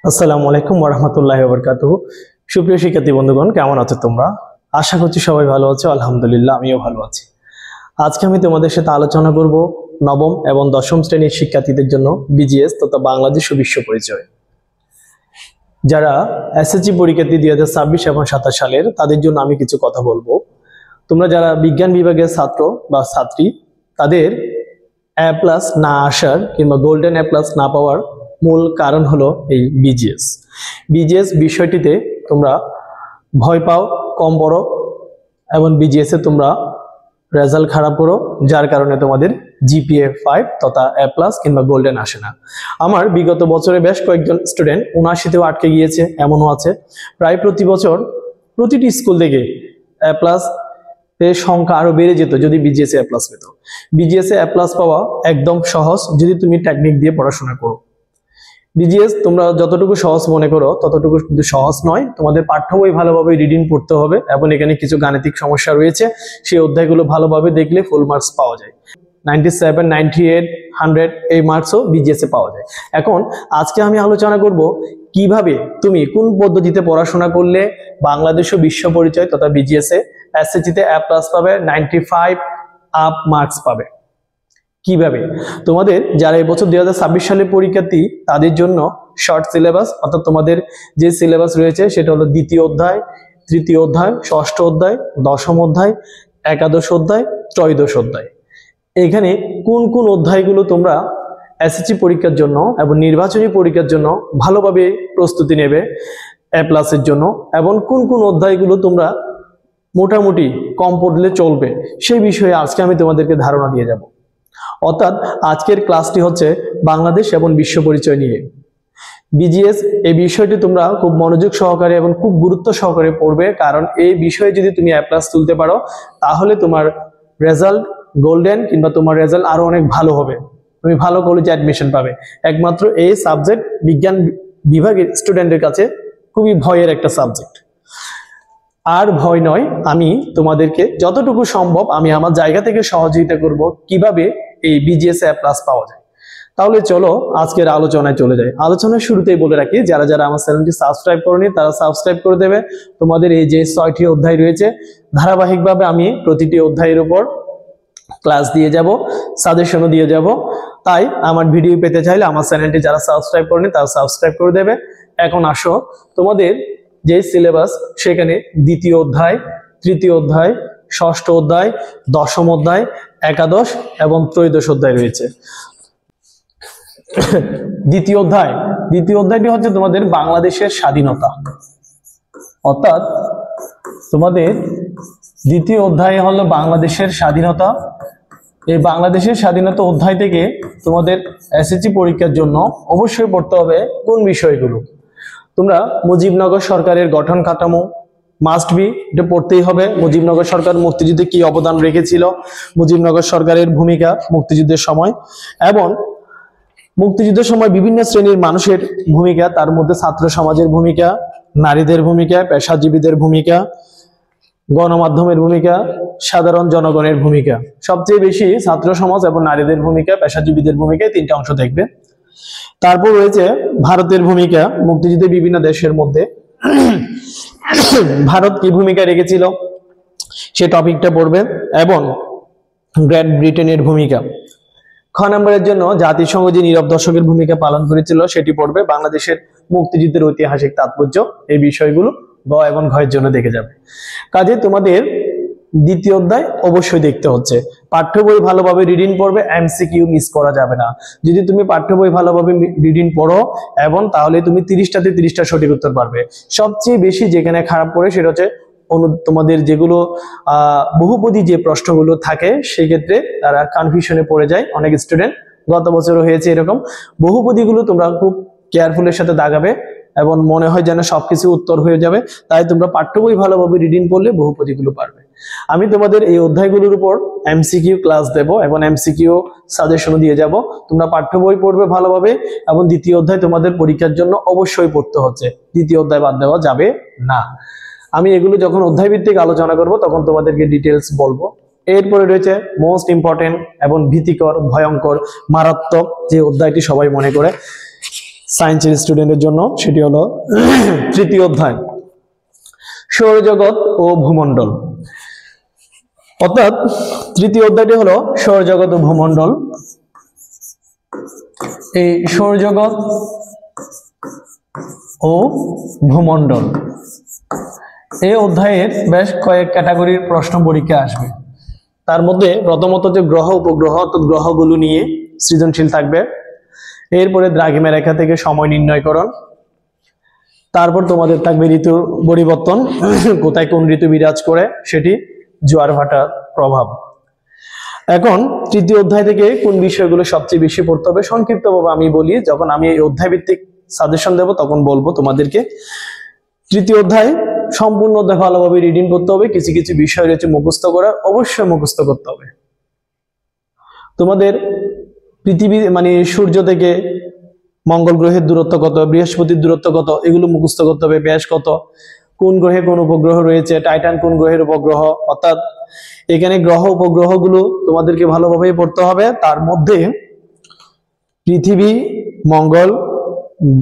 আসসালামু আলাইকুম ওয়া রাহমাতুল্লাহি ওয়া বারাকাতুহু। সুপ্রিয় শিক্ষার্থী বন্ধুগণ, কেমন আছো তোমরা? আশা করছি সবাই ভালো আছো। আলহামদুলিল্লাহ, আমিও ভালো আছি। আজকে আমি তোমাদের সাথে আলোচনা করব নবম এবং দশম শ্রেণীর শিক্ষার্থীদের জন্য বিজিএস তথা বাংলাদেশ ও বিশ্ব পরিচয়। যারা এসএসসি পরীক্ষার্থী 2026 এবং 27 সালের, তাদের জন্য আমি কিছু কথা বলবো। তোমরা যারা বিজ্ঞান বিভাগের ছাত্র বা ছাত্রী, তাদের A+ না আসার কিংবা গোল্ডেন A+ না পাওয়ার মূল কারণ হলো এই বিজিএস বিষয়টিতে তোমরা ভয় পাও, কম পড়ো এবং বিজিএস এ তোমরা রেজাল্ট খারাপ করো, যার কারণে তোমাদের জিপিএ 5 তথা A+ কিংবা গোল্ডেন আসে না। আমার বিগত বছরে বেশ কয়েকজন স্টুডেন্ট 79তেও আটকে গিয়েছে, এমনও আছে। প্রায় প্রতি বছর প্রতিটি স্কুল থেকে A+ এর সংখ্যা আরো বেড়ে যেত যদি বিজিএস এ A+ পেত। বিজিএস এ A+ পাওয়া একদম সহজ যদি তুমি টেকনিক দিয়ে পড়াশোনা করো। বিজিএস তোমরা যতটুকু সহজ মনে করো ততটুকু কিন্তু সহজ নয়। তোমাদের পাঠ্য বই ভালোভাবে রিডিং পড়তে হবে এবং এখানে কিছু গাণিতিক সমস্যা রয়েছে, সেই অধ্যায়গুলো ভালোভাবে দেখলে ফুল মার্কস পাওয়া যায়। 97, 98, 100 এই মার্কসও বিজিএস এ পাওয়া যায়। এখন আজকে আমি আলোচনা করব কিভাবে তুমি কোন পদ্ধতিতে পড়াশোনা করলে বাংলাদেশ ও বিশ্ব পরিচয় তথা বিজিএস এ এসএসসি তে A+ পাবে, 95 আপ মার্কস পাবে। কিভাবে তোমাদের যারা এবছর 2026 সালের পরীক্ষার্থী, তাদের জন্য শর্ট সিলেবাস, অর্থাৎ তোমাদের যে সিলেবাস রয়েছে সেটা হলো দ্বিতীয় অধ্যায়, তৃতীয় অধ্যায়, ষষ্ঠ অধ্যায়, দশম অধ্যায়, একাদশ অধ্যায়, ত্রয়োদশ অধ্যায়। এখানে কোন কোন অধ্যায়গুলো তোমরা এসএসসি পরীক্ষার জন্য এবং নির্বাচনী পরীক্ষার জন্য ভালোভাবে প্রস্তুতি নেবে A+ এর জন্য, এবং কোন কোন অধ্যায়গুলো তোমরা মোটামুটি কম পড়লে চলবে, সেই বিষয়ে আজকে আমি তোমাদেরকে ধারণা দিয়ে যাব। অর্থাৎ আজকের ক্লাসটি হচ্ছে বাংলাদেশ এবং বিশ্ব পরিচয় নিয়ে। বিজিএস এই বিষয়টি তোমরা খুব মনোযোগ সহকারে এবং খুব গুরুত্ব সহকারে পড়বে, কারণ এই বিষয়ে যদি তুমি A+ তুলতে পারো তাহলে তোমার রেজাল্ট গোল্ডেন কিংবা তোমার রেজাল্ট আরো অনেক ভালো হবে, তুমি ভালো কলেজে অ্যাডমিশন পাবে। একমাত্র এই সাবজেক্ট বিজ্ঞান বিভাগের স্টুডেন্টের কাছে খুবই ভয়ের একটা সাবজেক্ট। আর ভয় নয়, আমি তোমাদেরকে যতটুকু সম্ভব আমি আমার জায়গা থেকে সহযোগিতা করব কিভাবে এই বিজিএস এ A+ পাওয়া যায়। তাহলে চলো আজকের আলোচনায় চলে যাই। আলোচনার শুরুতেই বলে রাখি, যারা যারা আমার চ্যানেলটি সাবস্ক্রাইব করনি তারা সাবস্ক্রাইব করে দেবে। তোমাদের এই যে 6টি অধ্যায় রয়েছে, ধারাবাহিকভাবে আমি প্রতিটি অধ্যায়ের উপর ক্লাস দিয়ে যাব, সাজেশনও দিয়ে যাব। তাই আমার ভিডিও পেতে চাইলে আমার চ্যানেলটি যারা সাবস্ক্রাইব করেনি তারা সাবস্ক্রাইব করে দেবে। এখন আসো, তোমাদের যে সিলেবাস সেখানে দ্বিতীয় অধ্যায়, তৃতীয় অধ্যায়, ষষ্ঠ অধ্যায়, দশম অধ্যায়, একাদশ এবং ত্রয়োদশ অধ্যায় রয়েছে। দ্বিতীয় অধ্যায়টি হচ্ছে তোমাদের বাংলাদেশের স্বাধীনতা। অর্থাৎ তোমাদের দ্বিতীয় অধ্যায় হলো বাংলাদেশের স্বাধীনতা। এই বাংলাদেশের স্বাধীনতা অধ্যায় থেকে তোমাদের এসএসসি পরীক্ষার জন্য অবশ্যই পড়তে হবে কোন বিষয়গুলো। তোমরা মুজিবনগর সরকারের গঠন কাঠামো মাস্ট বি, এটা পড়তেই হবে। মুজিবনগর সরকার মুক্তিযুদ্ধে কি অবদান রেখেছিল, মুজিবনগর সরকারের ভূমিকা মুক্তিযুদ্ধের সময়, এবং মুক্তিযুদ্ধের সময় বিভিন্ন শ্রেণীর মানুষের ভূমিকা, তার মধ্যে ছাত্র সমাজের ভূমিকা, নারীদের ভূমিকা, পেশাজীবীদের ভূমিকা, গণমাধ্যমের ভূমিকা, সাধারণ জনগণের ভূমিকা। সবচেয়ে বেশি ছাত্র সমাজ এবং নারীদের ভূমিকা, পেশাজীবীদের ভূমিকা, তিনটা অংশ দেখবে। তারপর রয়েছে ভারতের ভূমিকা মুক্তিযুদ্ধে বিভিন্ন দেশের মধ্যে ভারত কি ভূমিকা রেখেছিল সে টপিকটা পড়বে, এবং গ্রেট ব্রিটেনের ভূমিকা। খ নম্বরের জন্য জাতিসংঘ যে নীরব দর্শকের ভূমিকা পালন করেছিল সেটি পড়বে। বাংলাদেশের মুক্তিযুদ্ধের ঐতিহাসিক তাৎপর্য, এই বিষয়গুলো গ এবং ঘ এর জন্য দেখে যাবে। কাজে তোমাদের দ্বিতীয় অধ্যায় অবশ্যই দেখতে হচ্ছে। পাঠ্য বই ভালোভাবে রিডিং পড়বে, এমসিকিউ মিস করা যাবে না। যদি তুমি পাঠ্য বই ভালোভাবে রিডিং পড়ো এবং তাহলে তুমি 30টাতে 30টা সঠিক উত্তর পারবে। সবচেয়ে বেশি যেখানে খারাপ পড়ে সেটা হচ্ছে তোমাদের যেগুলো বহুপদী যে প্রশ্নগুলো থাকে, সেক্ষেত্রে তারা কনফিউশনে পড়ে যায় অনেক স্টুডেন্ট। গত বছরও হয়েছে এরকম। বহুপদীগুলো তোমরা খুব কেয়ারফুলের সাথে দাগাবে এবং মনে হয় যেন সবকিছু উত্তর হয়ে যাবে। তাই তোমরা পাঠ্য বই ভালোভাবে রিডিং পড়লে বহুপদীগুলো পারবে। আমি তোমাদের এই অধ্যায়গুলোর উপর এমসিকিউ ক্লাস দেব এবং এমসিকিউ সাজেশনও দিয়ে যাব। তোমরা পাঠ্য বই পড়বে ভালোভাবে, এবং দ্বিতীয় অধ্যায় তোমাদের পরীক্ষার জন্য অবশ্যই পড়তে হচ্ছে, দ্বিতীয় অধ্যায় বাদ দেওয়া যাবে না। আমি এগুলো যখন অধ্যায় ভিত্তিক আলোচনা করব তখন তোমাদেরকে ডিটেলস বলবো। এরপরে রয়েছে মোস্ট ইম্পর্টেন্ট এবং ভীতিকর, ভয়ঙ্কর, মারাত্মক যে অধ্যায়টি সবাই মনে করে, সায়েন্সের স্টুডেন্টের জন্য, সেটি হলো তৃতীয় অধ্যায় সৌরজগৎ ও ভূমণ্ডল। অর্থাৎ তৃতীয় অধ্যায়টি হলো সৌরজগৎ ও ভূমণ্ডল। এই সৌরজগৎ ও ভূমণ্ডল এই অধ্যায়ের বেশ কয়েক ক্যাটাগরির প্রশ্ন পরীক্ষা আসবে। তার মধ্যে প্রথমত যে গ্রহ উপগ্রহ অর্থাৎ গ্রহগুলো নিয়ে সৃজনশীল থাকবে। এরপরে দ্রাঘিমা রেখা থেকে সময় নির্ণয়করণ। তারপর তোমাদের থাকবে ঋতু পরিবর্তন, কোথায় কোন ঋতু বিরাজ করে সেটি, জোয়ার ভাটার প্রভাব। এখন তৃতীয় অধ্যায় থেকে কোন বিষয়গুলো সবচেয়ে বেশি পড়তে হবে সংক্ষিপ্তভাবে আমি বলি, যখন আমি এই অধ্যায় ভিত্তিক সাজেশন দেব তখন বলবো তোমাদেরকে। তৃতীয় অধ্যায় সম্পূর্ণ অধ্যায় ভালোভাবে রিডিং করতে হবে, কিছু কিছু বিষয় রয়েছে মুখস্থ করা, অবশ্যই মুখস্থ করতে হবে। তোমাদের পৃথিবী মানে সূর্য থেকে মঙ্গল গ্রহের দূরত্ব কত, বৃহস্পতির দূরত্ব কত, এগুলো মুখস্থ করতে হবে। ব্যাস কত, কোন গ্রহে কোন উপগ্রহ রয়েছে, টাইটান কোন গ্রহের উপগ্রহ, অর্থাৎ এখানে গ্রহ উপগ্রহগুলো তোমাদেরকে ভালোভাবে পড়তে হবে। তার মধ্যে পৃথিবী, মঙ্গল,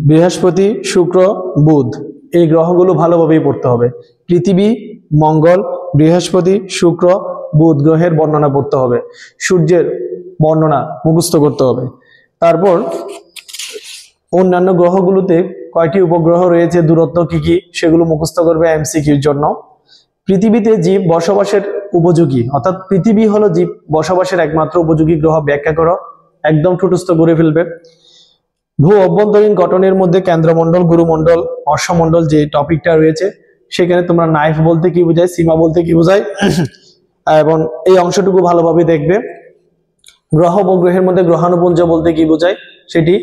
বৃহস্পতি, শুক্র, বুধ এই গ্রহগুলো ভালোভাবেই পড়তে হবে। পৃথিবী, মঙ্গল, বৃহস্পতি, শুক্র, বুধ গ্রহের বর্ণনা পড়তে হবে, সূর্যের বর্ণনা মুখস্থ করতে হবে। তারপর অন্যান্য গ্রহগুলোতে কয়টি উপগ্রহ রয়েছে, দূরত্ব কি কি, সেগুলো মুখস্থ করবে এমসিকিউর জন্য। পৃথিবীতে জীব বসবাসের উপযোগী, অর্থাৎ পৃথিবী হলো জীব বসবাসের একমাত্র উপযোগী গ্রহ, ব্যাখ্যা করো, একদম ঠুটস্থ করে ফেলবে। ভূ অভ্যন্তরীণ গঠনের মধ্যে কেন্দ্রমণ্ডল, গুরুমণ্ডল, অশ্বমণ্ডল যে টপিকটা রয়েছে সেখানে তোমরা নাইফ বলতে কি বোঝায়, সীমা বলতে কি বোঝায়, এবং এই অংশটুকু ভালোভাবে দেখবে। গ্রহ উপগ্রহের মধ্যে গ্রহাণুপুঞ্জ বলতে কি বোঝায় সেটি,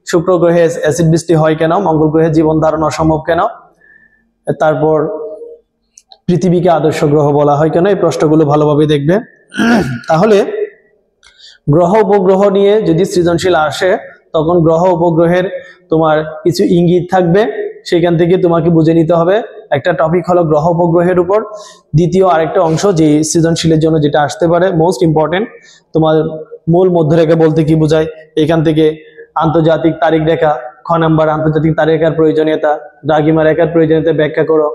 শুক্র গ্রহে অ্যাসিড বৃষ্টি হয় কেন, মঙ্গল গ্রহে জীবন ধারণ অসম্ভব কেন, তারপর পৃথিবীকে আদর্শ গ্রহ বলা হয় কেন, এই প্রশ্নগুলো ভালোভাবে দেখবে। তাহলে গ্রহ উপগ্রহ নিয়ে যদি সৃজনশীল আসে তখন গ্রহ উপগ্রহের তোমার কিছু ইঙ্গিত থাকবে, সেখান থেকে তোমাকে বুঝে নিতে হবে। একটা টপিক হলো গ্রহ উপগ্রহের উপর। দ্বিতীয় আরেকটা অংশ যে সৃজনশীলের জন্য যেটা আসতে পারে মোস্ট ইম্পর্টেন্ট, তোমার মূল মধ্যরেখা বলতে কি বোঝায়, এখান থেকে আন্তর্জাতিক তারিখ রেখা, খ নাম্বার আন্তর্জাতিক তারিখ রেখার প্রয়োজনীয়তা, দ্রাঘিমা রেখার প্রয়োজনীয়তা ব্যাখ্যা করো।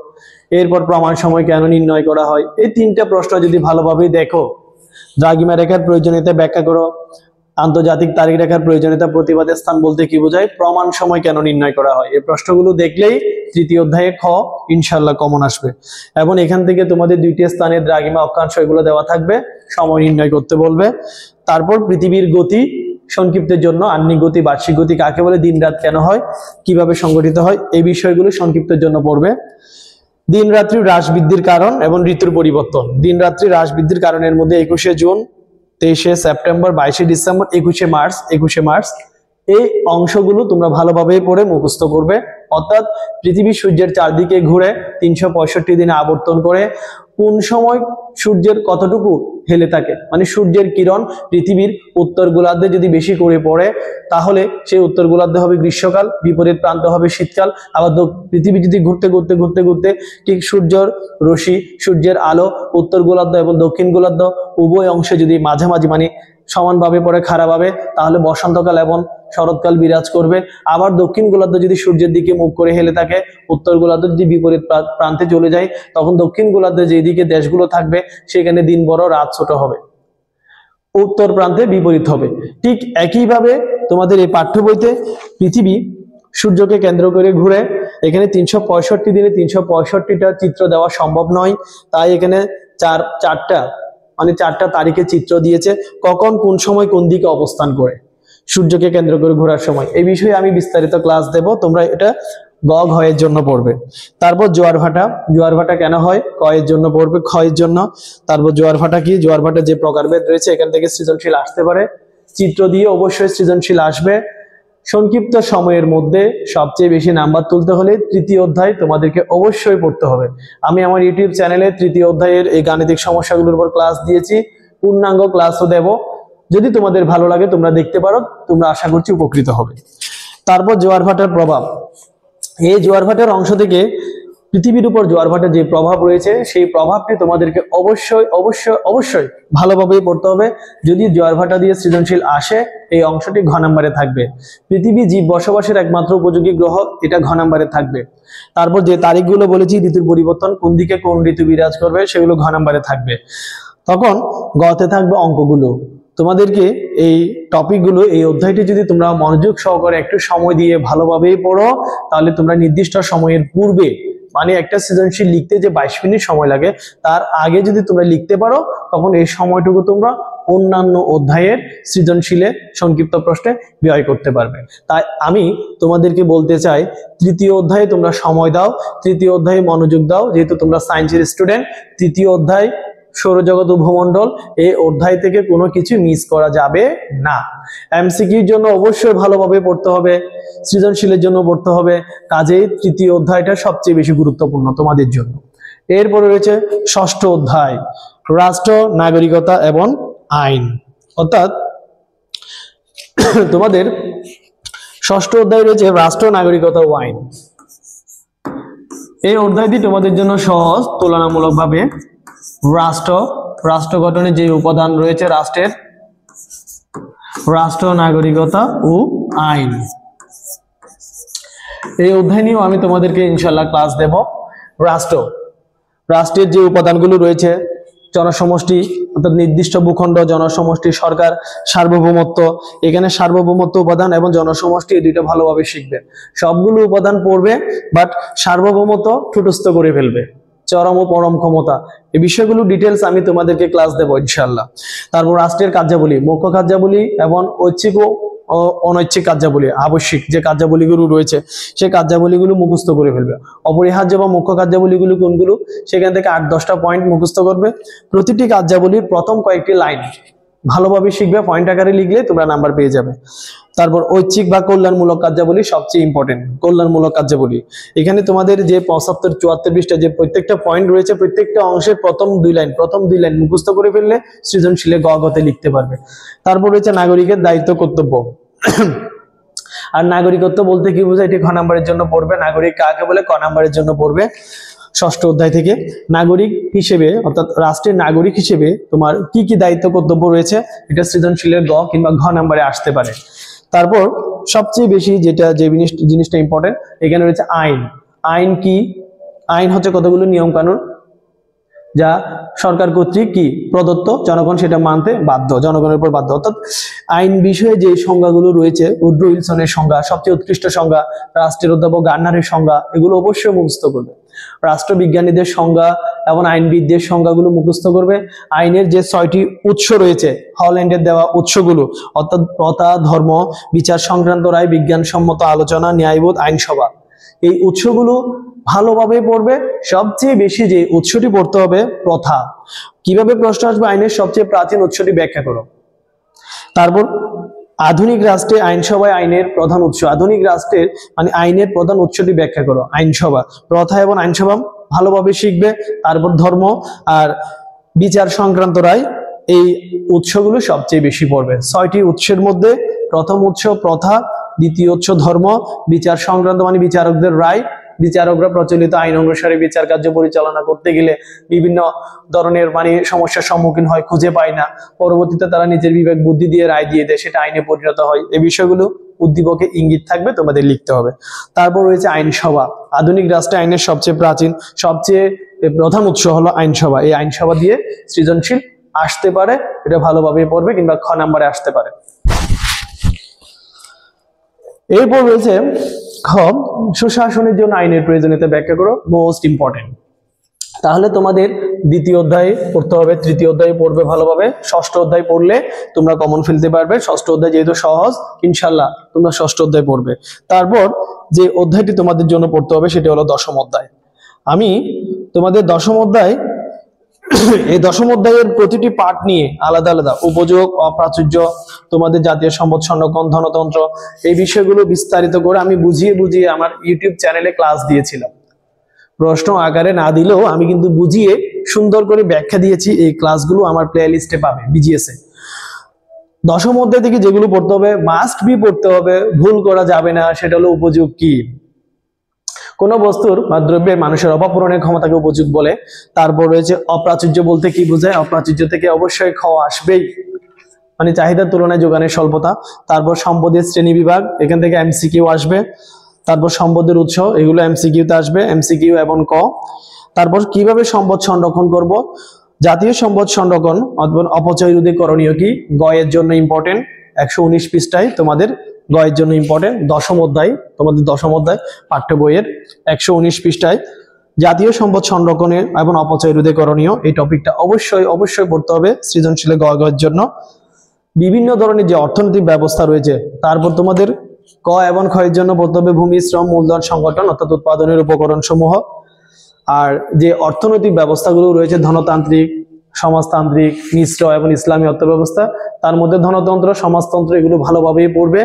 এরপর প্রমাণ সময় কেন নির্ণয় করা হয়, এই তিনটা প্রশ্ন যদি ভালোভাবে দেখো, দ্রাঘিমা রেখার প্রয়োজনীয়তা ব্যাখ্যা করো, আন্তর্জাতিক তারিখ রেখার প্রয়োজনীয়তা, প্রতিবাদের স্থান বলতে কি বোঝায়, প্রমাণ সময় কেন নির্ণয় করা হয়, এই প্রশ্নগুলো দেখলেই তৃতীয় অধ্যায়ে খ ইনশাল্লাহ কমন আসবে। এবং এখান থেকে তোমাদের দুইটি স্থানে দ্রাঘিমা অক্ষাংশ এগুলো দেওয়া থাকবে, সময় নির্ণয় করতে বলবে। তারপর পৃথিবীর গতি সংক্ষিপ্তের জন্য আহ্নিক গতি, বার্ষিক গতি কাকে বলে, দিন রাত কেন হয়, কিভাবে সংগঠিত হয়, এই বিষয়গুলো সংক্ষিপ্তের জন্য পড়বে। দিন রাত্রি হ্রাস বৃদ্ধির কারণ এবং ঋতুর পরিবর্তন। দিন রাত্রি হ্রাস বৃদ্ধির কারণের মধ্যে 21শে জুন, 23শে সেপ্টেম্বর, 22শে ডিসেম্বর, 21শে মার্চ এই অংশগুলো তোমরা ভালোভাবে পড়ে মুখস্থ করবে। অর্থাৎ পৃথিবী সূর্যের চারদিকে ঘুরে 365 দিনে আবর্তন করে, কোন সময় সূর্যের কতটুকু হেলে থাকে, মানে সূর্যের কিরণ পৃথিবীর উত্তর গোলার্ধে যদি বেশি করে পড়ে তাহলে সেই উত্তর গোলার্ধে হবে গ্রীষ্মকাল, বিপরীত প্রান্ত হবে শীতকাল। আবার পৃথিবী যদি ঘুরতে ঘুরতে ঘুরতে ঘুরতে ঠিক সূর্যের রশ্মি, সূর্যের আলো উত্তর গোলার্ধ এবং দক্ষিণ গোলার্ধ উভয় অংশে যদি মাঝামাঝি মানে সমানভাবে পড়ে খারাপভাবে, তাহলে বসন্তকাল এবং শরৎকাল বিরাজ করবে। আবার দক্ষিণ গোলার্ধ যদি সূর্যের দিকে মুখ করে হেলে থাকে, উত্তর গোলার্ধ যদি বিপরীত প্রান্তে চলে যায়, তখন দক্ষিণ গোলার্ধে যেদিকে দেশগুলো থাকবে সেখানে দিন বড় রাত ছোট হবে, উত্তর প্রান্তে বিপরীত হবে। ঠিক একইভাবে তোমাদের এই পাঠ্য বইতে পৃথিবী সূর্যকে কেন্দ্র করে ঘুরে, এখানে 365 দিনে 365টা চিত্র দেওয়া সম্ভব নয়, তাই এখানে চারটা তারিখে চিত্র দিয়েছে, কখন কোন সময় কোন দিকে অবস্থান করে সূর্যকে কেন্দ্র করে ঘোরার সময়। এই বিষয়ে আমি বিস্তারিত ক্লাস দেব, তোমরা এটা গ ঘ এর জন্য পড়বে। তারপর জোয়ার ভাটা কেন হয়, ক এর জন্য পড়বে, খ এর জন্য। তারপর জোয়ার ভাটা কি, জোয়ার ভাটা যে প্রকারভেদ রয়েছে এখান থেকে সৃজনশীল আসতে পারে, চিত্র দিয়ে অবশ্যই সৃজনশীল আসবে। সংক্ষিপ্ত সময়ের মধ্যে সবচেয়ে বেশি নাম্বার তুলতে হলে তৃতীয় অধ্যায় তোমাদেরকে অবশ্যই পড়তে হবে। আমি আমার ইউটিউব চ্যানেলে তৃতীয় অধ্যায়ের এই গাণিতিক সমস্যাগুলোর উপর ক্লাস দিয়েছি, পূর্ণাঙ্গ ক্লাসও দেব, যদি তোমাদের ভালো লাগে তোমরা দেখতে পারো, তোমরা আশা করছি উপকৃত হবে। তারপর জোয়ার ভাটার প্রভাব, এই জোয়ার ভাটার অংশ থেকে পৃথিবীর উপর জোয়ার ভাটার যে প্রভাব রয়েছে সেই প্রভাবটি তোমাদেরকে অবশ্যই অবশ্যই অবশ্যই ভালোভাবেই পড়তে হবে। যদি জোয়ার ভাটা দিয়ে সৃজনশীল আসে, এই অংশটি ঘ নাম্বারে থাকবে। পৃথিবী জীব বসবাসের একমাত্র উপযোগী গ্রহ, এটা ঘ নাম্বারে থাকবে। তারপর যে তারিখগুলো বলেছি, ঋতুর পরিবর্তন, কোন দিকে কোন ঋতু বিরাজ করবে, সেগুলো ঘ নাম্বারে থাকবে। তখন গতে থাকবে অঙ্কগুলো। তোমাদেরকে এই টপিকগুলো, এই অধ্যায়টি যদি তোমরা মনোযোগ সহকারে একটু সময় দিয়ে ভালোভাবেই পড়ো, তাহলে তোমরা নির্দিষ্ট সময়ের পূর্বে, মানে একটা সৃজনশীল লিখতে যে 22 মিনিট সময় লাগে, তার আগে যদি তোমরা লিখতে পারো, তখন এই সময়টুকু তোমরা অন্যান্য অধ্যায়ের সৃজনশীলে সংক্ষিপ্ত প্রশ্নে ব্যয় করতে পারবে। তাই আমি তোমাদেরকে বলতে চাই, তৃতীয় অধ্যায়ে তোমরা সময় দাও, তৃতীয় অধ্যায়ে মনোযোগ দাও। যেহেতু তোমরা সায়েন্সের স্টুডেন্ট, তৃতীয় অধ্যায় সৌরজগৎ ও ভূমণ্ডল, এই অধ্যায় থেকে কোনো কিছু মিস করা যাবে না। এমসিকিউর জন্য অবশ্যই ভালোভাবে পড়তে হবে, সৃজনশীলের জন্য পড়তে হবে। কাজেই তৃতীয় অধ্যায়টা সবচেয়ে বেশি গুরুত্বপূর্ণ তোমাদের জন্য। এরপরে রয়েছে ষষ্ঠ অধ্যায়, রাষ্ট্র, নাগরিকতা এবং আইন। অর্থাৎ তোমাদের ষষ্ঠ অধ্যায় রয়েছে রাষ্ট্র, নাগরিকতা ও আইন। এই অধ্যায়টি তোমাদের জন্য সহজ তুলনামূলকভাবে। রাষ্ট্র গঠনের যে উপাদান রয়েছে রাষ্ট্রের, রাষ্ট্র, নাগরিকতা ও আইন, এই অধ্যায় নিয়েও আমি তোমাদেরকে ইনশাল্লাহ ক্লাস দেব। রাষ্ট্রের যে উপাদানগুলো রয়েছে, জনসমষ্টি অর্থাৎ নির্দিষ্ট ভূখণ্ড, জনসমষ্টি, সরকার, সার্বভৌমত্ব। এখানে সার্বভৌমত্ব উপাদান এবং জনসমষ্টি, এই দুইটা ভালোভাবে শিখবে। সবগুলো উপাদান পড়বে, বাট সার্বভৌমত্ব ঠুটস্থ করে ফেলবে। চরম ও পরম ক্ষমতা, এই বিষয়গুলো ডিটেলস আমি তোমাদেরকে ক্লাস দেবো ইনশাল্লাহ। তারপর রাষ্ট্রের কার্যাবলী, মুখ্য কার্যাবলী এবং ঐচ্ছিক ও অনৈচ্ছিক কার্যাবলী, আবশ্যিক যে কার্যাবলীগুলো রয়েছে সেই কার্যাবলীগুলো মুখস্থ করে ফেলবে। অপরিহার্য বা মুখ্য কার্যাবলীগুলো কোনগুলো, সেখান থেকে 8-10টা পয়েন্ট মুখস্থ করবে। প্রতিটি কার্যাবলীর প্রথম কয়েকটি লাইন ভালোভাবে শিখবে, পয়েন্ট আকারে লিখলে তোমরা নাম্বার পেয়ে যাবে। তারপর ঐচ্ছিক বা কল্যাণমূলক কার্যাবলী, সবচেয়ে ইম্পর্টেন্ট কল্যাণমূলক কার্যাবলী। এখানে তোমাদের যে 75, 74, 20টা যে প্রত্যেকটা পয়েন্ট রয়েছে, প্রত্যেকটা অংশের প্রথম দুই লাইন মুখস্থ করে ফেললে সৃজনশীলে গতে লিখতে পারবে। তারপর রয়েছে নাগরিকের দায়িত্ব, কর্তব্য। আর নাগরিকত্ব বলতে কি বোঝায়, এটি খ নাম্বারের জন্য পড়বে। নাগরিক কাকে বলে, ক নাম্বারের জন্য পড়বে। ষষ্ঠ অধ্যায় থেকে নাগরিক হিসেবে, অর্থাৎ রাষ্ট্রের নাগরিক হিসেবে তোমার কি কি দায়িত্ব কর্তব্য রয়েছে, এটা সৃজনশীলের গ কিংবা ঘ নাম্বারে আসতে পারে। তারপর সবচেয়ে বেশি যে জিনিসটা ইম্পর্টেন্ট, এখানে রয়েছে আইন। আইন কি? আইন হচ্ছে কতগুলো নিয়ম কানুন যা সরকার কর্তৃক কি প্রদত্ত, জনগণ সেটা মানতে বাধ্য, জনগণের উপর বাধ্য। অর্থাৎ আইন বিষয়ে যে সংজ্ঞাগুলো রয়েছে, উড্রো উইলসনের সংজ্ঞা, সবচেয়ে উৎকৃষ্ট সংজ্ঞা, রাষ্ট্রের অধ্যাপক গার্নারের সংজ্ঞা, এগুলো অবশ্যই মুখস্থ করবে। রাষ্ট্রবিজ্ঞানীদের সংজ্ঞা এবং আইনবিদদের সংজ্ঞাগুলো মুখস্থ করবে। আইনের যে 6টি উৎস রয়েছে, হল্যান্ডের দেওয়া উৎসগুলো, অর্থাৎ প্রথা, ধর্ম, বিচার সংক্রান্ত রায়, বিজ্ঞানসম্মত আলোচনা, ন্যায়বোধ, আইনসভা, এই উৎসগুলো ভালোভাবে পড়বে। সবচেয়ে বেশি যে উৎসটি পড়তে হবে প্রথা। কিভাবে প্রশ্ন আসবে, আইনের সবচেয়ে প্রাচীন উৎসটি ব্যাখ্যা করো। তারপর আধুনিক রাষ্ট্রে আইনসভায় আইনের প্রধান উৎস, আধুনিক রাষ্ট্রের মানে আইনের প্রধান উৎসটি ব্যাখ্যা করো। আইনসভা, প্রথা এবং আইনসভা ভালোভাবে শিখবে। তারপর ধর্ম আর বিচার সংক্রান্ত রায়, এই উৎসগুলো সবচেয়ে বেশি পড়বে। 6টি উৎসের মধ্যে প্রথম উৎস প্রথা, দ্বিতীয় উৎস ধর্ম, বিচার সংক্রান্ত মানে বিচারকদের রায়, বিচারকরা প্রচলিত আইন অনুসারে বিচার কার্য পরিচালনা করতে গেলে বিভিন্ন ধরনের মানে সমস্যার সম্মুখীন হয়, খুঁজে পায় না, পরবর্তীতে তারা নিজের বিবেক বুদ্ধি দিয়ে রায় দিয়ে দেয়, সেটা আইনে পরিণত হয়। এই বিষয়গুলো উদ্দীপকে ইঙ্গিত থাকবে, তোমাদের লিখতে হবে। তারপর রয়েছে আইনসভা। আধুনিক রাষ্ট্রে আইনের সবচেয়ে প্রাচীন, সবচেয়ে প্রধান উৎস হলো আইনসভা। এই আইনসভা দিয়ে সৃজনশীল আসতে পারে, এটা ভালোভাবে পড়বে, কিংবা খ নাম্বারে আসতে পারে। এরপর রয়েছে খ, সুশাসনের জন্য আইনের প্রয়োজনীয়তা ব্যাখ্যা করো, মোস্ট ইম্পর্টেন্ট। তাহলে তোমাদের দ্বিতীয় অধ্যায় পড়তে হবে, তৃতীয় অধ্যায় পড়বে ভালোভাবে, ষষ্ঠ অধ্যায় পড়লে তোমরা কমন ফেলতে পারবে। ষষ্ঠ অধ্যায় যেহেতু সহজ, ইনশাল্লাহ তোমরা ষষ্ঠ অধ্যায় পড়বে। তারপর যে অধ্যায়টি তোমাদের জন্য পড়তে হবে সেটি হলো দশম অধ্যায়। আমি তোমাদের দশম অধ্যায়, এই দশম অধ্যায়ের প্রতিটি পার্ট নিয়ে আলাদা আলাদা উপযোগ, অপ্রাচুর্য, তোমাদের জাতীয় সম্পদ সংরক্ষণ, ধনতন্ত্র, এই বিষয়গুলো বিস্তারিত করে আমি বুঝিয়ে বুঝিয়ে আমার ইউটিউব চ্যানেলে ক্লাস দিয়েছিলাম। প্রশ্ন আকারে না দিলেও আমি কিন্তু বুঝিয়ে সুন্দর করে ব্যাখ্যা দিয়েছি। এই ক্লাসগুলো আমার প্লে লিস্টে পাবে বিজিএস এ। দশম অধ্যায় থেকে যেগুলো পড়তে হবে, মাস্ট বি পড়তে হবে, ভুল করা যাবে না, সেটা হলো উপযোগ কি। কোন বস্তুর বা দ্রব্যের মানুষের অভাব পূরণের ক্ষমতাকে উপযোগ বলে। তারপর রয়েছে অপ্রাচুর্য বলতে কি বোঝায়? অপ্রাচুর্য থেকে অবশ্যই খ আসবেই, মানে চাহিদার তুলনায় যোগানের স্বল্পতা। তারপর সম্পদের শ্রেণী বিভাগ, এখান থেকে এমসিকিউ আসবে। তারপর সম্পদের উৎস, এগুলো এমসিকিউতে আসবে, এমসিকিউ এবং ক। তারপর কিভাবে সম্পদ সংরক্ষণ করব, জাতীয় সম্পদ সংরক্ষণ অপচয় রোধে করণীয় কি, গ এর জন্য ইম্পর্টেন্ট, 119 পৃষ্ঠায় তোমাদের গ এর জন্য ইম্পর্টেন্ট, দশম অধ্যায়, তোমাদের দশম অধ্যায় পাঠ্য বইয়ের 119 পৃষ্ঠায় জাতীয় সম্পদ সংরক্ষণের এবং অপচয় রোধে করণীয়, এই টপিকটা অবশ্যই পড়তে হবে সৃজনশীলে গ এর জন্য। বিভিন্ন ধরনের যে অর্থনৈতিক ব্যবস্থা রয়েছে, তারপর তোমাদের ক এবং খ এর জন্য পড়তে হবে ভূমি, শ্রম, মূলধন সংগঠন অর্থাৎ উৎপাদনের উপকরণ সমূহ। আর যে অর্থনৈতিক ব্যবস্থাগুলো রয়েছে ধনতান্ত্রিক, সমাজতান্ত্রিক, মিশ্র এবং ইসলামী অর্থব্যবস্থা, তার মধ্যে ধনতন্ত্র, সমাজতন্ত্র এগুলো ভালোভাবেই পড়বে।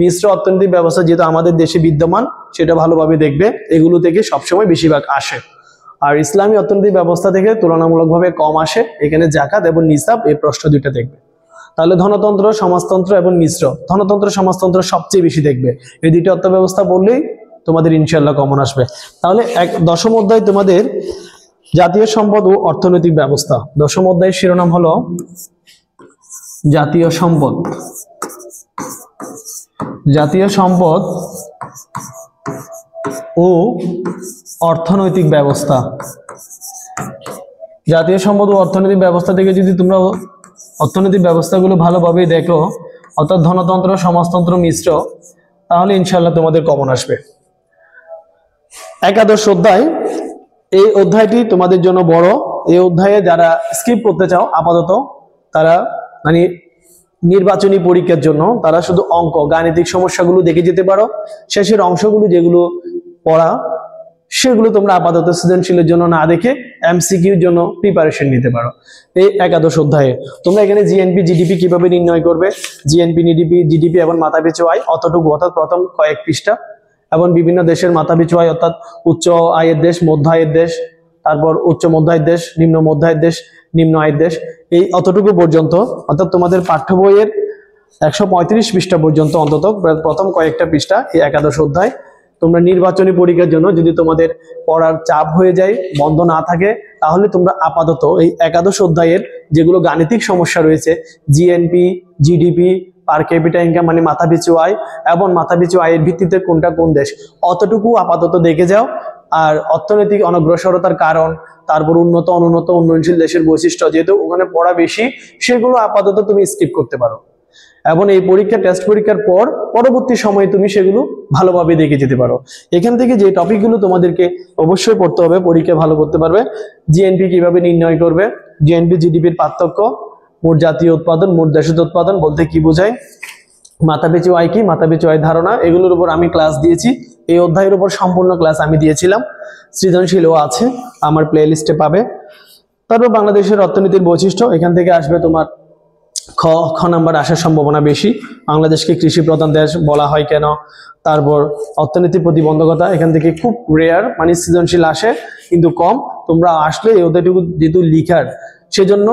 মিশ্র অর্থনৈতিক ব্যবস্থা যেহেতু আমাদের দেশে বিদ্যমান, সেটা ভালোভাবে দেখবে, এগুলো থেকে সবসময় বেশিরভাগ আসে। আর ইসলামী অর্থনৈতিক ব্যবস্থা থেকে তুলনামূলকভাবে কম আসে, এখানে জাকাত এবং নিসাব এই প্রশ্ন দুইটা দেখবে। তাহলে ধনতন্ত্র, সমাজতন্ত্র এবং মিশ্র, ধনতন্ত্র সমাজতন্ত্র সবচেয়ে বেশি দেখবে, এই দুইটা অর্থব্যবস্থা বললেই তোমাদের ইনশাআল্লাহ কমন আসবে। তাহলে দশম অধ্যায় তোমাদের জাতীয় সম্পদ ও অর্থনৈতিক ব্যবস্থা, দশম অধ্যায়ের শিরোনাম হলো জাতীয় সম্পদ, জাতীয় সম্পদ ও অর্থনৈতিক ব্যবস্থা। জাতীয় সম্পদ ও অর্থনৈতিক ব্যবস্থা থেকে যদি তোমরা অর্থনৈতিক ব্যবস্থাগুলো ভালোভাবে দেখো, অর্থাৎ ধনতন্ত্র, সমাজতন্ত্র, মিশ্র, তাহলে ইনশাআল্লাহ তোমাদের কমন আসবে। একাদশ অধ্যায়, এই অধ্যায়টি তোমাদের জন্য বড়। এই অধ্যায়ে যারা স্কিপ করতে চাও আপাতত, তারা মানে নির্বাচনী পরীক্ষার জন্য তারা শুধু অঙ্ক, গাণিতিক সমস্যাগুলো দেখে যেতে পারো। শেষের অংশগুলো যেগুলো পড়া, সেগুলো তোমরা আপাতত সৃজনশীলের জন্য না দেখে এমসিকিউর জন্য প্রিপারেশন নিতে পারো। এই একাদশ অধ্যায়ে তোমরা এখানে জিএনপি, জিডিপি কিভাবে নির্ণয় করবে, জিএনপি, জিডিপি এবং মাথাপিছু আয় অতটুকু, অর্থাৎ প্রথম কয়েক পৃষ্ঠা, এবং বিভিন্ন দেশের মাথাপিছু আয় অর্থাৎ উচ্চ আয়ের দেশ, মধ্য আয়ের দেশ, তারপর উচ্চ মধ্য আয়ের দেশ, নিম্ন মধ্য আয়ের দেশ, নিম্ন আয়ের দেশ, এই অতটুকু পর্যন্ত, অর্থাৎ তোমাদের পাঠ্য বইয়ের 135 পৃষ্ঠা পর্যন্ত অন্তত প্রথম কয়েকটা পৃষ্ঠা এই একাদশ অধ্যায়। তোমরা নির্বাচনী পরীক্ষার জন্য যদি তোমাদের পড়ার চাপ হয়ে যায়, বন্ধ না থাকে, তাহলে তোমরা আপাতত এই একাদশ অধ্যায়ের যেগুলো গাণিতিক সমস্যা রয়েছে, জিএনপি, জিডিপি, পার ক্যাপিটা ইনকাম মানে মাথাপিছু আয়, এবং মাথাপিছু আয়ের ভিত্তিতে কোনটা কোন দেশ, অতটুকু আপাতত দেখে যাও। আর অর্থনৈতিক অনগ্রসরতার কারণ, তারপর উন্নত, অনুন্নত, উন্নয়নশীল দেশের বৈশিষ্ট্য, যেহেতু ওখানে পড়া বেশি, সেগুলো আপাতত তুমি স্কিপ করতে পারো, এবং এই পরীক্ষা, টেস্ট পরীক্ষার পর পরবর্তী সময়ে তুমি সেগুলো ভালোভাবে দেখে যেতে পারো। এখান থেকে যে টপিকগুলো তোমাদেরকে অবশ্যই পড়তে হবে, পরীক্ষা ভালো করতে পারবে। জিএনপি কিভাবে নির্ণয় করবে, জিএনপি জিডিপির পার্থক্য, মোট জাতীয় উৎপাদন, মোট দেশজ উৎপাদন বলতে কি বোঝায়, মাথাপিছু আয় কি, মাথাপিছু আয় ধারণা, এগুলোর উপর আমি ক্লাস দিয়েছি। এই অধ্যায়ের উপর সম্পূর্ণ ক্লাস আমি দিয়েছিলাম, সৃজনশীলও আছে, আমার প্লে লিস্টে পাবে। তারপর বাংলাদেশের অর্থনীতির বৈশিষ্ট্য, এখান থেকে আসবে তোমার খ নাম্বার আসার সম্ভাবনা বেশি। বাংলাদেশকে কৃষি প্রধান দেশ বলা হয় কেন, তারপর অর্থনীতির প্রতিবন্ধকতা, এখান থেকে খুব রেয়ার, মানে সৃজনশীল আসে কিন্তু কম। তোমরা আসলে এই অধ্যায়টুকু যেহেতু লিখার, সেজন্য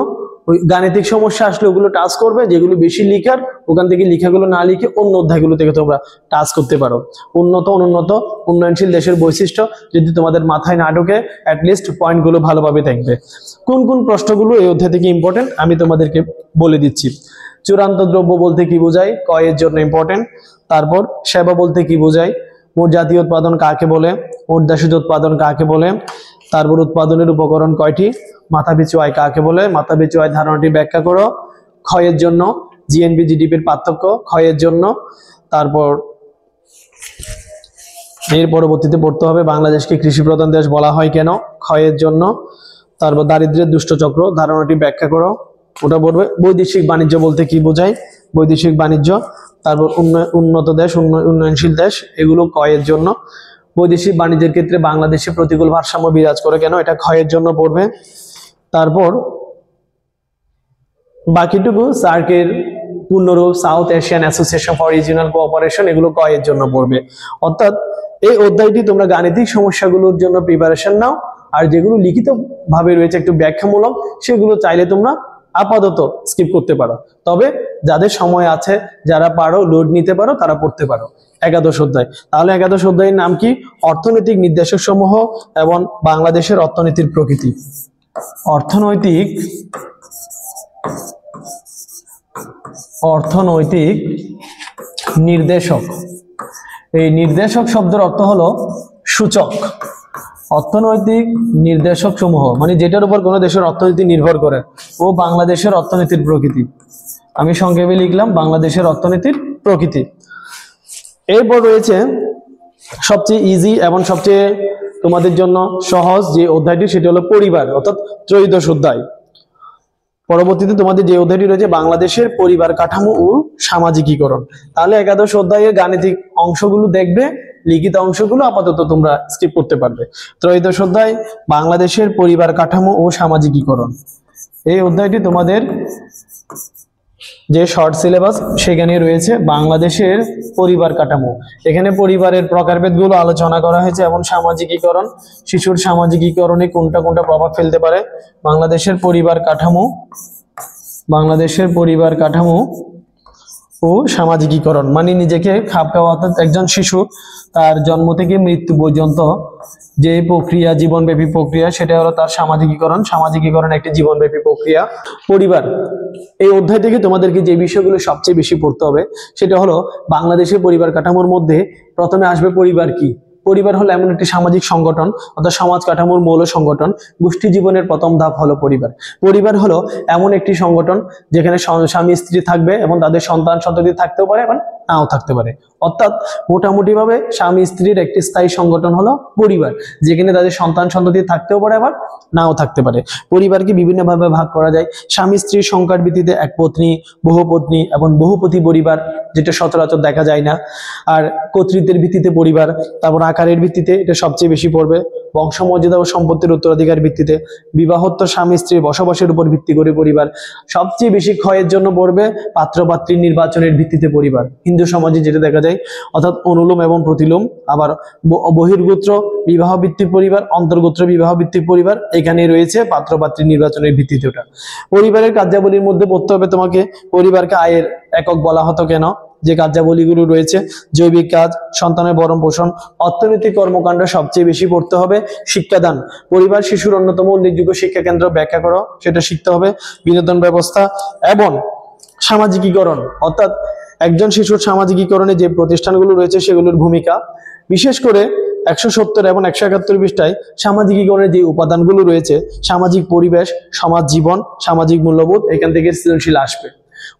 ওই গাণিতিক সমস্যা আসলে ওগুলো টাচ করবে, যেগুলো বেশি লিখার ওখান থেকে লিখাগুলো না লিখে অন্য অধ্যায়গুলো থেকে তোমরা টাচ করতে পারো। উন্নত, অনুন্নত, উন্নয়নশীল দেশের বৈশিষ্ট্য যদি তোমাদের মাথায় না ঢোকে, অ্যাটলিস্ট পয়েন্টগুলো ভালোভাবে থাকবে। কোন কোন প্রশ্নগুলো এই অধ্যায় থেকে ইম্পর্টেন্ট আমি তোমাদেরকে বলে দিচ্ছি। চূড়ান্ত দ্রব্য বলতে কি বোঝায়, ক এর জন্য ইম্পর্টেন্ট। তারপর সেবা বলতে কি বোঝায়, মোট জাতীয় উৎপাদন কাকে বলে, মোট দেশজ উৎপাদন কাকে বলে, তারপর উৎপাদনের উপকরণ কয়টি, মাথাপিছু আয় কাকে বলে, মাথাপিছু আয় ধারণাটি ব্যাখ্যা করো। খ এর জন্য জিএনপি জিডিপির পার্থক্য, খ এর জন্য। তারপর এর পরবর্তীতে পড়তে হবে বাংলাদেশকে কৃষি প্রধান দেশ বলা হয় কেন, খ এর জন্য। তারপর দারিদ্র্যের দুষ্ট চক্র ধারণাটি ব্যাখ্যা করো, ওটা পড়বে। বৈদেশিক বাণিজ্য বলতে কি বোঝায়, বৈদেশিক বাণিজ্য। তারপর উন্নত দেশ, উন্নয়নশীল দেশ, এগুলো ক এর জন্য। বৈদেশিক বাণিজ্যের ক্ষেত্রে বাংলাদেশে প্রতিকূল ভারসাম্য বিরাজ করে কেন, এটা খ এর জন্য পড়বে। তারপর বাকিটুকু সার্কের পূর্ণরূপ, South Asian Association for Regional Cooperation, এগুলো ক এর জন্য পড়বে। অর্থাৎ এই অধ্যায়টি তোমরা গাণিতিক সমস্যাগুলোর জন্য প্রিপারেশন নাও, আর যেগুলো লিখিত ভাবে রয়েছে একটু ব্যাখ্যামূলক, সেগুলো চাইলে তোমরা আপাতত স্কিপ করতে পারো, তবে যাদের সময় আছে, যারা পারো, লোড নিতে পারো, তারা পড়তে পারো একাদশ অধ্যায়। তাহলে একাদশ অধ্যায়ের নাম কি? অর্থনৈতিক নির্দেশক সমূহ এবং বাংলাদেশের অর্থনীতির প্রকৃতি। অর্থনৈতিক নির্দেশক। এই নির্দেশক শব্দের অর্থ হলো সূচক। অর্থনৈতিক নির্দেশক সমূহ মানে যেটার উপর কোনো দেশের অর্থনীতি নির্ভর করে, ও বাংলাদেশের অর্থনীতির প্রকৃতি। আমি সংক্ষেপে লিখলাম বাংলাদেশের অর্থনীতির প্রকৃতি। এরপর রয়েছে সবচেয়ে ইজি এবং সবচেয়ে তোমাদের জন্য সহজ যে অধ্যায়টি, সেটি হলো পরিবার, অর্থাৎ ত্রয়োদশ অধ্যায়। পরবর্তীতে তোমাদের যে অধ্যায়টি রয়েছে বাংলাদেশের পরিবার কাঠামো ও সামাজিকীকরণ। তাহলে একাদশ অধ্যায়ের গাণিতিক অংশগুলো দেখবে, লিখিত অংশগুলো আপাতত তোমরা স্কিপ করতে পারবে। ত্রয়োদশ অধ্যায় বাংলাদেশের পরিবার কাঠামো ও সামাজিকীকরণ। এই অধ্যায়টি তোমাদের যে শর্ট সিলেবাস সেখানে রয়েছে বাংলাদেশের পরিবার কাঠামো। এখানে পরিবারের প্রকারভেদগুলো আলোচনা করা হয়েছে এবং সামাজিকীকরণ, শিশুর সামাজিকীকরণে কোনটা কোনটা প্রভাব ফেলতে পারে। বাংলাদেশের পরিবার কাঠামো ও সামাজিকীকরণ মানে নিজেকে খাপ খাওয়া, অর্থাৎ একজন শিশু তার জন্ম থেকে মৃত্যু পর্যন্ত যে প্রক্রিয়া, জীবনব্যাপী প্রক্রিয়া, সেটা হলো তার সামাজিকীকরণ। সামাজিকীকরণ একটি জীবনব্যাপী প্রক্রিয়া। পরিবার, এই অধ্যায় থেকে তোমাদেরকে যে বিষয়গুলো সবচেয়ে বেশি পড়তে হবে সেটা হলো বাংলাদেশের পরিবার কাঠামোর মধ্যে প্রথমে আসবে পরিবার কি। পরিবার হলো এমন একটি সামাজিক সংগঠন, অর্থাৎ সমাজ কাঠামোর মৌল সংগঠন। গোষ্ঠী জীবনের প্রথম ধাপ হলো পরিবার। পরিবার হলো এমন একটি সংগঠন যেখানে স্বামী স্ত্রী থাকবে এবং তাদের সন্তান সন্ততি থাকতেও পারে এবং নাও থাকতে পারে। অর্থাৎ মোটামুটি ভাবে স্বামী স্ত্রীর একটি স্থায়ী সংগঠন হলো পরিবার, যেখানে তাদের সন্তান সন্ততি থাকতেও পারে আবার নাও থাকতে পারে। পরিবারকে বিভিন্ন ভাবে ভাগ করা যায়। স্বামী স্ত্রীর সংখ্যার ভিত্তিতে এক পত্নী, বহুপত্নী এবং বহুপতি পরিবার, যেটা সচরাচর দেখা যায় না। আর কর্তৃত্বের ভিত্তিতে পরিবার, তারপর আকারের ভিত্তিতে এটা সবচেয়ে বেশি পড়বে। বংশমর্যাদা ও সম্পত্তির উত্তরাধিকার ভিত্তিতে, বিবাহোত্তর স্বামী স্ত্রীর বসবাসের উপর ভিত্তি করে পরিবার। সবচেয়ে বেশি ক্ষয়ের জন্য পড়বে পাত্র পাত্রী নির্বাচনের ভিত্তিতে পরিবার, হিন্দু সমাজে যেটা দেখা যায়, অর্থাৎ অনুলোম এবং প্রতিলোম। আবার বহির্গোত্র বিবাহ ভিত্তিক পরিবার, অন্তর্গোত্র বিবাহ ভিত্তিক পরিবার, এখানে রয়েছে পাত্র পাত্রী নির্বাচনের ভিত্তিতে। ওটা পরিবারের কার্যাবলীর মধ্যে পড়তে হবে তোমাকে। পরিবারকে আয়ের একক বলা হতো কেন, যে কার্যাবলীগুলো রয়েছে, জৈবিক কাজ, সন্তানের ভরণ পোষণ, অর্থনৈতিক কর্মকাণ্ড সবচেয়ে বেশি পড়তে হবে। শিক্ষাদান, পরিবার শিশুর অন্যতম উল্লেখযোগ্য শিক্ষা কেন্দ্র, ব্যাখ্যা করো, সেটা শিখতে হবে। বিনোদন ব্যবস্থা এবং সামাজিকীকরণ, অর্থাৎ একজন শিশুর সামাজিকীকরণে যে প্রতিষ্ঠানগুলো রয়েছে সেগুলোর ভূমিকা। বিশেষ করে 170 এবং 171 পৃষ্ঠায় সামাজিকীকরণের যে উপাদানগুলো রয়েছে, সামাজিক পরিবেশ, সমাজ জীবন, সামাজিক মূল্যবোধ, এখান থেকে সৃজনশীল আসবে।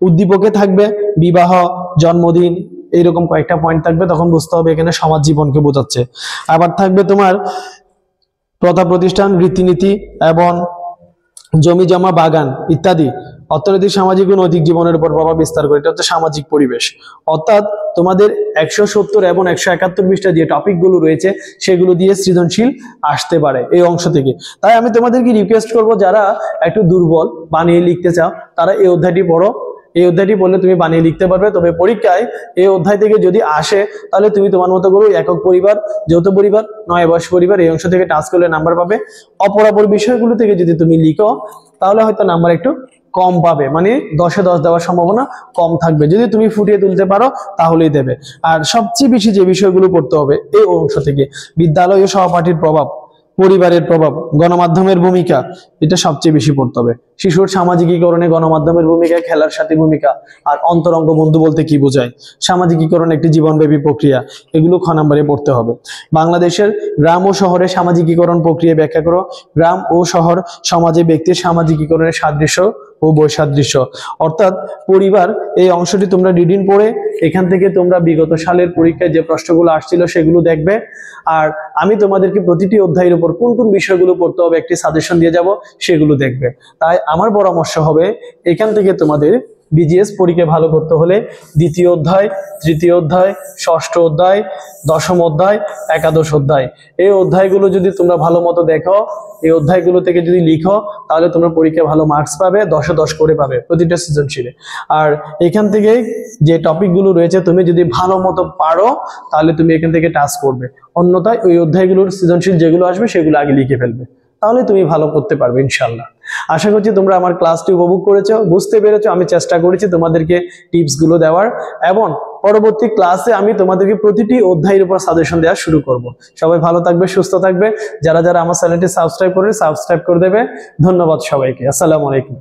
উদ্দীপকে থাকবে বিবাহ, জন্মদিন, এইরকম কয়েকটা পয়েন্ট থাকবে, তখন বুঝতে হবে এখানে সমাজ জীবনকে বোঝাচ্ছে। আবার থাকবে তোমার প্রথা প্রতিষ্ঠান, রীতিনীতি এবং জমি জমা, বাগান ইত্যাদি অর্থনৈতিক, সামাজিক ও নৈতিক জীবনের উপর প্রভাব বিস্তার করে। এটা হচ্ছে সামাজিক পরিবেশ। অর্থাৎ তোমাদের 170 এবং 171 পৃষ্ঠা যে টপিকগুলো রয়েছে সেগুলো দিয়ে সৃজনশীল আসতে পারে এই অংশ থেকে। তাই আমি তোমাদেরকে রিকোয়েস্ট করব, যারা একটু দুর্বল, বানিয়ে লিখতে চাও, তারা এই অধ্যায়টি পড়ো। এই অধ্যায়টি পড়লে তুমি বানিয়ে লিখতে পারবে। তবে পরীক্ষায় এই অধ্যায় থেকে যদি আসে, তাহলে তুমি তোমার মতো করে একক পরিবার, যৌথ পরিবার, নয় বয়স পরিবার, এই অংশ থেকে টাচ করলে নাম্বার পাবে। অপরাপর বিষয়গুলো থেকে যদি তুমি লিখো, তাহলে হয়তো নাম্বার একটু কম পাবে, মানে 10-এ 10 দেওয়ার সম্ভাবনা কম থাকবে। যদি তুমি ফুটিয়ে তুলতে পারো তাহলেই দেবে। আর সবচেয়ে বেশি যে বিষয়গুলো পড়তে হবে এই অংশ থেকে, বিদ্যালয় ও সহপাঠীর প্রভাব, পরিবারের প্রভাব, গণমাধ্যমের ভূমিকা, এটা সবচেয়ে বেশি পড়তে হবে। শিশুর সামাজিকীকরণে গণমাধ্যমের ভূমিকা, খেলার সাথে ভূমিকা, আর অন্তরঙ্গ বন্ধু বলতে কি বোঝায়, সামাজিকীকরণ একটি জীবনব্যাপী প্রক্রিয়া, এগুলো খ নম্বরে পড়তে হবে। বাংলাদেশের গ্রাম ও শহরে সামাজিকীকরণ প্রক্রিয়া ব্যাখ্যা করো। গ্রাম ও শহর সমাজে ব্যক্তির সামাজিকীকরণের সাদৃশ্য ও বৈসাদৃশ্য, অর্থাৎ পরিবার, এই অংশটি তোমরা রিডিং পড়ে এখান থেকে তোমরা বিগত সালের পরীক্ষায় যে প্রশ্নগুলো আসছিল সেগুলো দেখবে। আর আমি তোমাদেরকে প্রতিটি অধ্যায়ের উপর কোন কোন বিষয়গুলো পড়তে হবে একটি সাজেশন দিয়ে যাব, সেগুলো দেখবে। তাই আমার পরামর্শ হবে, এখান থেকে তোমাদের বিজিএস পরীক্ষা ভালো করতে হলে দ্বিতীয় অধ্যায়, তৃতীয় অধ্যায়, ষষ্ঠ অধ্যায়, দশম অধ্যায়, একাদশ অধ্যায়, এই অধ্যায়গুলো যদি তোমরা ভালো মতো দেখো, এই অধ্যায়গুলো থেকে যদি লিখো, তাহলে তোমরা পরীক্ষায় ভালো মার্কস পাবে, 10-এ 10 করে পাবে প্রতিটা সৃজনশীলে। আর এখান থেকে যে টপিকগুলো রয়েছে তুমি যদি ভালো মতো পারো, তাহলে তুমি এখান থেকে টাচ করবে। অন্যথায় ওই অধ্যায়গুলোর সৃজনশীল যেগুলো আসবে সেগুলো আগে লিখে ফেলবে, তাহলে তুমি ভালো করতে পারবে ইনশাল্লাহ। আশা করছি তোমরা আমার ক্লাসটি উপভোগ করেছো, বুঝতে পেরেছো। আমি চেষ্টা করেছি তোমাদেরকে টিপসগুলো দেওয়ার, এবং পরবর্তী ক্লাসে আমি তোমাদেরকে প্রতিটি অধ্যায়ের উপর সাজেশন দেওয়া শুরু করব। সবাই ভালো থাকবে, সুস্থ থাকবে। যারা যারা আমার চ্যানেলটি সাবস্ক্রাইব করে দেবে, ধন্যবাদ সবাইকে। আসসালামু আলাইকুম।